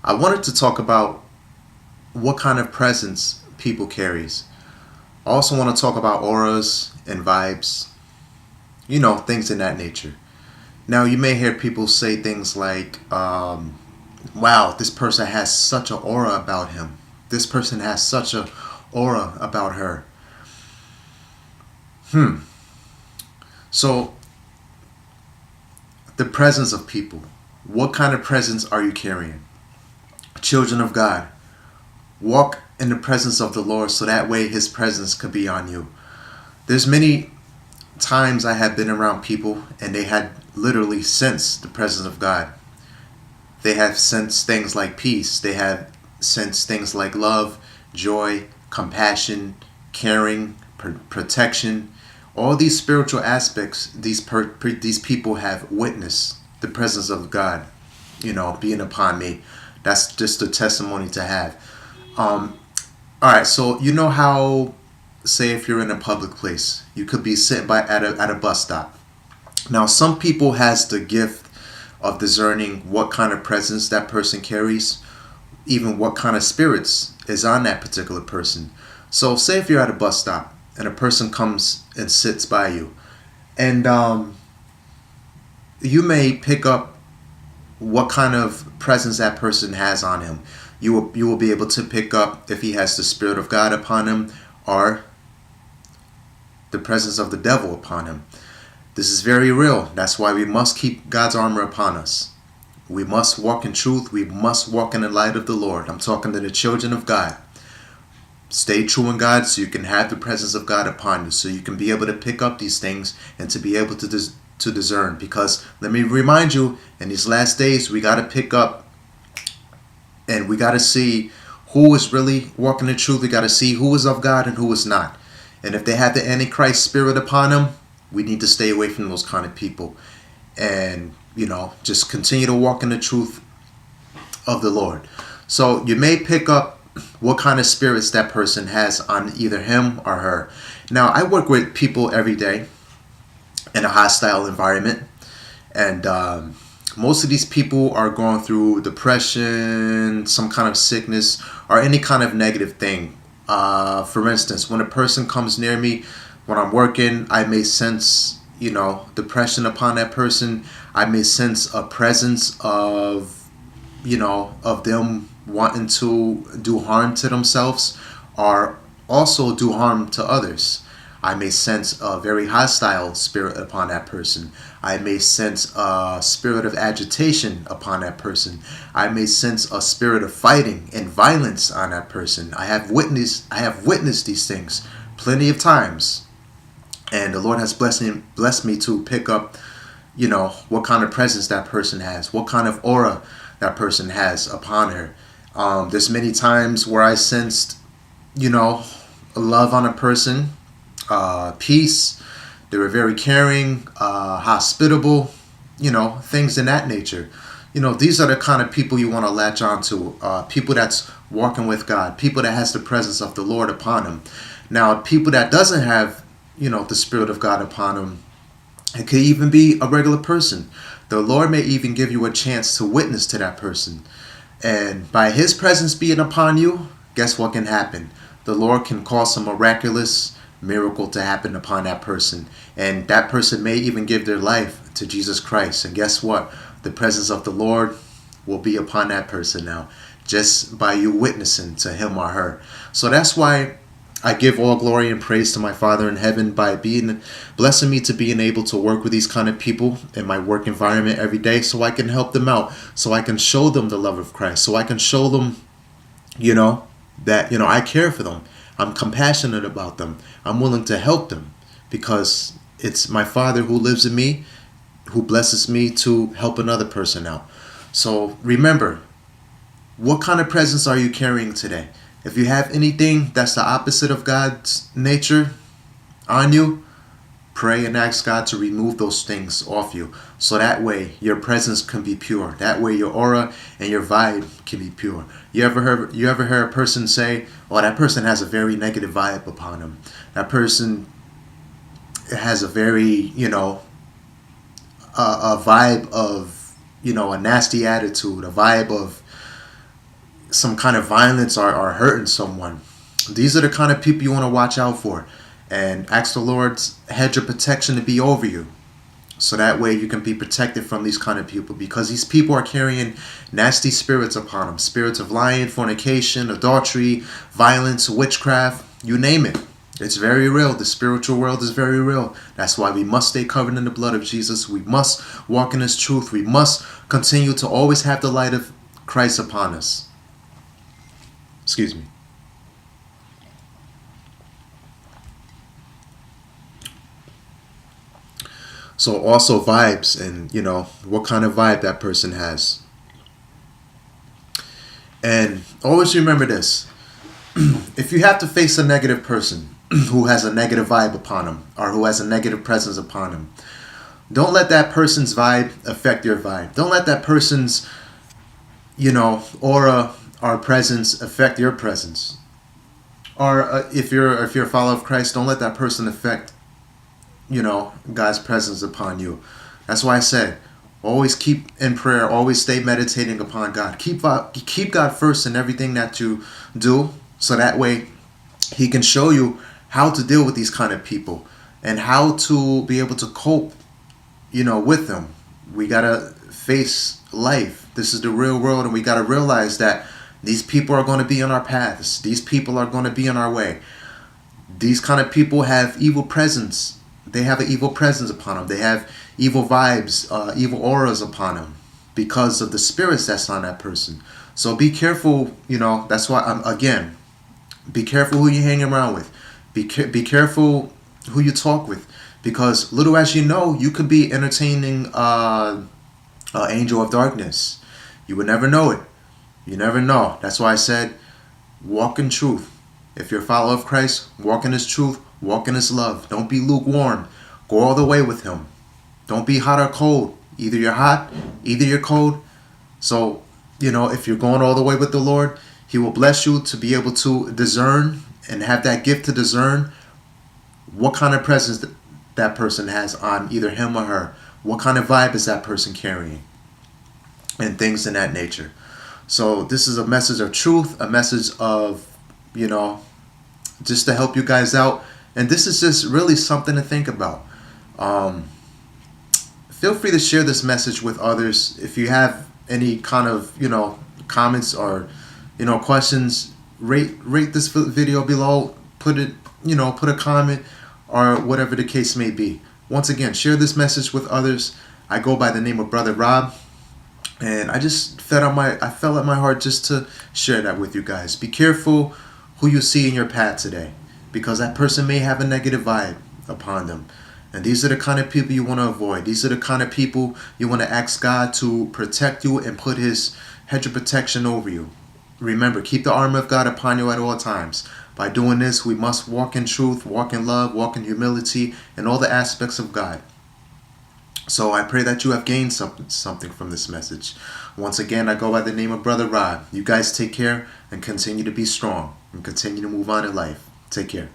I wanted to talk about what kind of presence people carries. I also want to talk about auras and vibes, things in that nature. Now, you may hear people say things like, wow, this person has such an aura about him. This person has such a aura about her. So, the presence of people. What kind of presence are you carrying? Children of God, walk in the presence of the Lord so that way his presence could be on you. There's many times I have been around people and they had literally sensed the presence of God. They have sensed things like peace. They have sensed things like love, joy, compassion, caring, protection. All these spiritual aspects, these people have witnessed the presence of God, being upon me. That's just a testimony to have. All right, so you know how, say, if you're in a public place, you could be sitting by at a bus stop. Now, some people has the gift of discerning what kind of presence that person carries, even what kind of spirits is on that particular person. So, say if you're at a bus stop and a person comes and sits by you, and you may pick up what kind of presence that person has on him. You will be able to pick up if he has the spirit of God upon him or the presence of the devil upon him. This is very real. That's why we must keep God's armor upon us. We must walk in truth. We must walk in the light of the Lord. I'm talking to the children of God. Stay true in God so you can have the presence of God upon you, so you can be able to pick up these things and to be able to discern. Because let me remind you, in these last days, we got to pick up and we got to see who is really walking in truth. We got to see who is of God and who is not. And if they have the Antichrist spirit upon them, we need to stay away from those kind of people. And, just continue to walk in the truth of the Lord. So you may pick up what kind of spirits that person has on either him or her. Now, I work with people every day in a hostile environment. And most of these people are going through depression, some kind of sickness, or any kind of negative thing. For instance, when a person comes near me, when I'm working, I may sense, depression upon that person. I may sense a presence of, of them wanting to do harm to themselves or also do harm to others. I may sense a very hostile spirit upon that person. I may sense a spirit of agitation upon that person. I may sense a spirit of fighting and violence on that person. I have witnessed these things plenty of times. And the Lord has blessed me to pick up, what kind of presence that person has, what kind of aura that person has upon her. There's many times where I sensed, love on a person, peace. They were very caring, hospitable, things in that nature. These are the kind of people you want to latch on to. People that's walking with God, people that has the presence of the Lord upon them. Now, people that doesn't have, the Spirit of God upon them, it could even be a regular person. The Lord may even give you a chance to witness to that person. And by his presence being upon you, guess what can happen? The Lord can cause some miraculous miracle to happen upon that person. And that person may even give their life to Jesus Christ. And guess what? The presence of the Lord will be upon that person now, just by you witnessing to him or her. So that's why I give all glory and praise to my Father in heaven by blessing me to being able to work with these kind of people in my work environment every day, so I can help them out, so I can show them the love of Christ, so I can show them, that, I care for them. I'm compassionate about them. I'm willing to help them because it's my Father who lives in me, who blesses me to help another person out. So remember, what kind of presence are you carrying today? If you have anything that's the opposite of God's nature on you, pray and ask God to remove those things off you. So that way your presence can be pure. That way your aura and your vibe can be pure. You ever heard a person say, "Oh, that person has a very negative vibe upon him. That person has a very, a vibe of, a nasty attitude, a vibe of, some kind of violence or hurting someone. These are the kind of people you want to watch out for, and ask the Lord's hedge of protection to be over you, so that way you can be protected from these kind of people, because these people are carrying nasty spirits upon them, spirits of lying, fornication, adultery, violence, witchcraft, you name it. It's very real. The spiritual world is very real. That's why we must stay covered in the blood of Jesus. We must walk in his truth. We must continue to always have the light of Christ upon us. Excuse me. So also vibes, and what kind of vibe that person has. And always remember this. If you have to face a negative person who has a negative vibe upon him, or who has a negative presence upon him, don't let that person's vibe affect your vibe. Don't let that person's, aura or presence affect your presence. Or if you're a follower of Christ, don't let that person affect, God's presence upon you. That's why I said, always keep in prayer. Always stay meditating upon God. Keep God first in everything that you do, so that way he can show you how to deal with these kind of people and how to be able to cope, with them. We gotta face life. This is the real world, and we gotta realize that these people are going to be on our paths. These people are going to be in our way. These kind of people have evil presence. They have an evil presence upon them. They have evil vibes, evil auras upon them, because of the spirits that's on that person. So be careful. That's why be careful who you hang around with. Be careful who you talk with, because little as you could be entertaining an angel of darkness. You would never know it. You never know. That's why I said, walk in truth. If you're a follower of Christ, walk in his truth, walk in his love. Don't be lukewarm. Go all the way with him. Don't be hot or cold. Either you're hot, either you're cold. So, if you're going all the way with the Lord, he will bless you to be able to discern and have that gift to discern what kind of presence that person has on either him or her. What kind of vibe is that person carrying? And things in that nature. So this is a message of truth, a message of, just to help you guys out. And this is just really something to think about. Feel free to share this message with others. If you have any kind of, comments or, questions, rate this video below. Put a comment or whatever the case may be. Once again, share this message with others. I go by the name of Brother Rob. And I just felt at my heart just to share that with you guys. Be careful who you see in your path today, because that person may have a negative vibe upon them. And these are the kind of people you want to avoid. These are the kind of people you want to ask God to protect you and put his hedge of protection over you. Remember, keep the armor of God upon you at all times. By doing this, we must walk in truth, walk in love, walk in humility, and all the aspects of God. So I pray that you have gained something from this message. Once again, I go by the name of Brother Rod. You guys take care and continue to be strong and continue to move on in life. Take care.